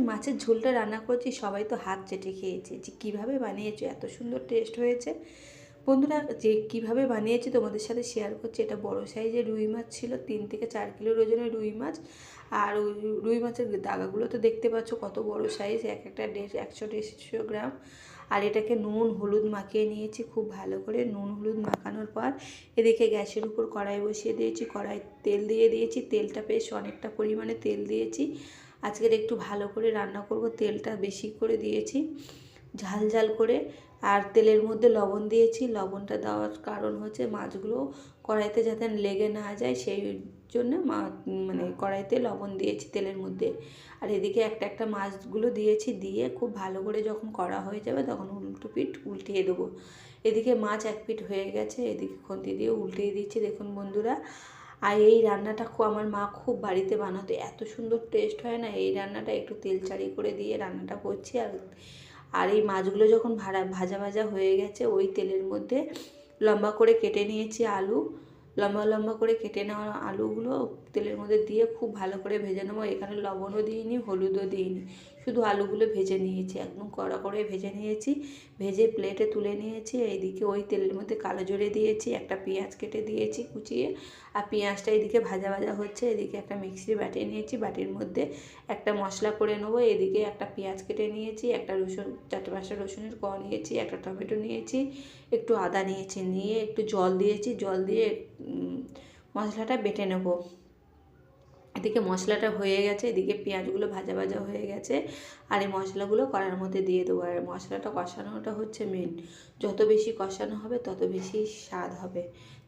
মাছের ঝোলটা রান্না করেছি সবাই তো হাত চেটে খেয়েছে যে কীভাবে বানিয়েছো, এত সুন্দর টেস্ট হয়েছে। বন্ধুরা যে কীভাবে বানিয়েছি তোমাদের সাথে শেয়ার করছি। এটা বড় সাইজের রুই মাছ ছিল, 3 থেকে 4 কিলোর ওজনের রুই মাছ। আর ওই রুই মাছের দাগাগুলো তো দেখতে পাচ্ছ কত বড় সাইজ, এক একটা 150-150 গ্রাম। আর এটাকে নুন হলুদ মাখিয়ে নিয়েছি খুব ভালো করে। নুন হলুদ মাখানোর পর এদিকে গ্যাসের উপর কড়াই বসিয়ে দিয়েছি, কড়াই তেল দিয়ে দিয়েছি। তেলটা বেশ অনেকটা পরিমাণে তেল দিয়েছি, আজকের একটু ভালো করে রান্না করব, তেলটা বেশি করে দিয়েছি ঝাল ঝাল করে। আর তেলের মধ্যে লবণ দিয়েছি, লবণটা দেওয়ার কারণ হচ্ছে মাছগুলো কড়াইতে যাতে লেগে না যায়, সেই জন্য মানে কড়াইতে লবণ দিয়েছি তেলের মধ্যে। আর এদিকে একটা একটা মাছগুলো দিয়েছি, দিয়ে খুব ভালো করে যখন কড়া হয়ে যাবে তখন উল্টো পিঠ উল্টিয়ে দেবো। এদিকে মাছ এক পিঠ হয়ে গেছে, এদিকে খুন্তি দিয়ে উল্টিয়ে দিচ্ছি দেখুন বন্ধুরা। আর এই রান্নাটা আমার মা খুব বাড়িতে বানাতো, এত সুন্দর টেস্ট হয় না। এই রান্নাটা একটু তেল চাড়ি করে দিয়ে রান্নাটা করছি। আর এই মাছগুলো যখন ভাজা ভাজা হয়ে গেছে, ওই তেলের মধ্যে লম্বা করে কেটে নিয়েছি আলু, লম্বা লম্বা করে কেটে নেওয়া আলুগুলো তেলের মধ্যে দিয়ে খুব ভালো করে ভেজে নেবো। এখানে লবণও দিইনি, হলুদও দিইনি, শুধু আলুগুলো ভেজে নিয়েছি, একদম কড়া করে ভেজে নিয়েছি। ভেজে প্লেটে তুলে নিয়েছি। এইদিকে ওই তেলের মধ্যে কালো জিরে দিয়েছি, একটা পেঁয়াজ কেটে দিয়েছি কুচিয়ে। আর পেঁয়াজটা এদিকে ভাজা ভাজা হচ্ছে। এদিকে একটা মিক্সির বাটি নিয়েছি, বাটির মধ্যে একটা মশলা করে নেবো। এদিকে একটা পেঁয়াজ কেটে নিয়েছি, একটা রসুন 4-5টা রসুনের কোয়া নিয়েছি, একটা টমেটো নিয়েছি, একটু আদা নিয়েছি, নিয়ে একটু জল দিয়েছি, জল দিয়ে মশলাটা বেটে নেব। এদিকে মশলাটা হয়ে গেছে, এদিকে পেঁয়াজগুলো ভাজা ভাজা হয়ে গেছে। আর এই মশলাগুলো কড়ার মধ্যে দিয়ে দেবো। আর মশলাটা কষানোটা হচ্ছে মেন, যত বেশি কষানো হবে তত বেশি স্বাদ হবে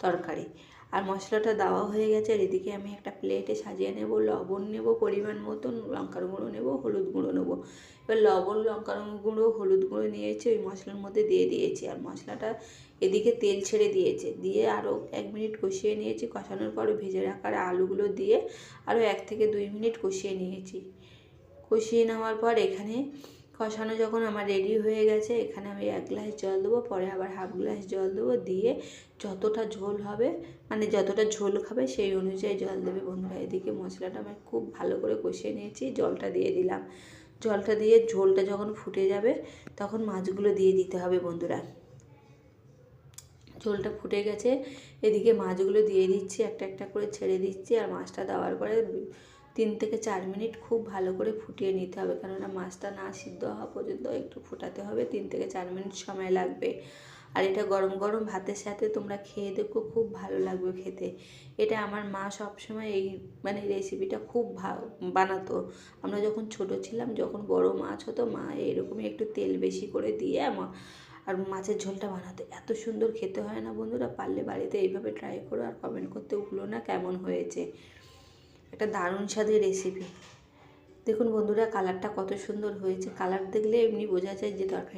তরকারি। আর মশলাটা দেওয়া হয়ে গেছে। আর এদিকে আমি একটা প্লেটে সাজিয়ে নেব, লবণ নেব পরিমাণ মতন, লঙ্কার গুঁড়ো নেব, হলুদ গুঁড়ো নেব। এবার লবণ লঙ্কার গুঁড়ো হলুদ গুঁড়ো নিয়েছি, ওই মশলার মধ্যে দিয়ে দিয়েছি। আর মশলাটা এদিকে তেল ছেড়ে দিয়েছে, দিয়ে আরও 1 মিনিট কষিয়ে নিয়েছি। কষানোর পরে ভেজে রাখার আলুগুলো দিয়ে আরও 1 থেকে 2 মিনিট কষিয়ে নিয়েছি। কষিয়ে নেওয়ার পর এখানে কষানো যখন আমার রেডি হয়ে গেছে, এখানে আমি 1 গ্লাস জল দেবো, পরে আবার হাফ গ্লাস জল দেবো, দিয়ে যতটা ঝোল হবে মানে যতটা ঝোল খাবে সেই অনুযায়ী জল দেবে বন্ধুরা। এদিকে মশলাটা আমি খুব ভালো করে কষিয়ে নিয়েছি, জলটা দিয়ে দিলাম। জলটা দিয়ে ঝোলটা যখন ফুটে যাবে তখন মাছগুলো দিয়ে দিতে হবে বন্ধুরা। ঝোলটা ফুটে গেছে, এদিকে মাছগুলো দিয়ে দিচ্ছি, একটা একটা করে ছেড়ে দিচ্ছি। আর মাছটা দেওয়ার পরে 3 থেকে 4 মিনিট খুব ভালো করে ফুটিয়ে নিতে হবে, কেননা মাছটা না সিদ্ধ হওয়া পর্যন্ত একটু ফোটাতে হবে। 3 থেকে 4 মিনিট সময় লাগবে। আর এটা গরম গরম ভাতের সাথে তোমরা খেয়ে দেখো, খুব ভালো লাগবে খেতে। এটা আমার মা সবসময় এই মানে রেসিপিটা খুব বানাতো। আমরা যখন ছোট ছিলাম, যখন বড় মাছ হতো, মা এরকমই একটু তেল বেশি করে দিয়ে আর মাছের ঝোলটা বানাতে এত সুন্দর খেতে হয় না বন্ধুরা। পারলে বাড়িতে এইভাবে ট্রাই করো, আর কমেন্ট করতে ভুলো না কেমন হয়েছে। একটা দারুণ স্বাদের রেসিপি। দেখুন বন্ধুরা কালারটা কত সুন্দর হয়েছে, কালার দেখলে এমনি বোঝা যায় যে তরকারি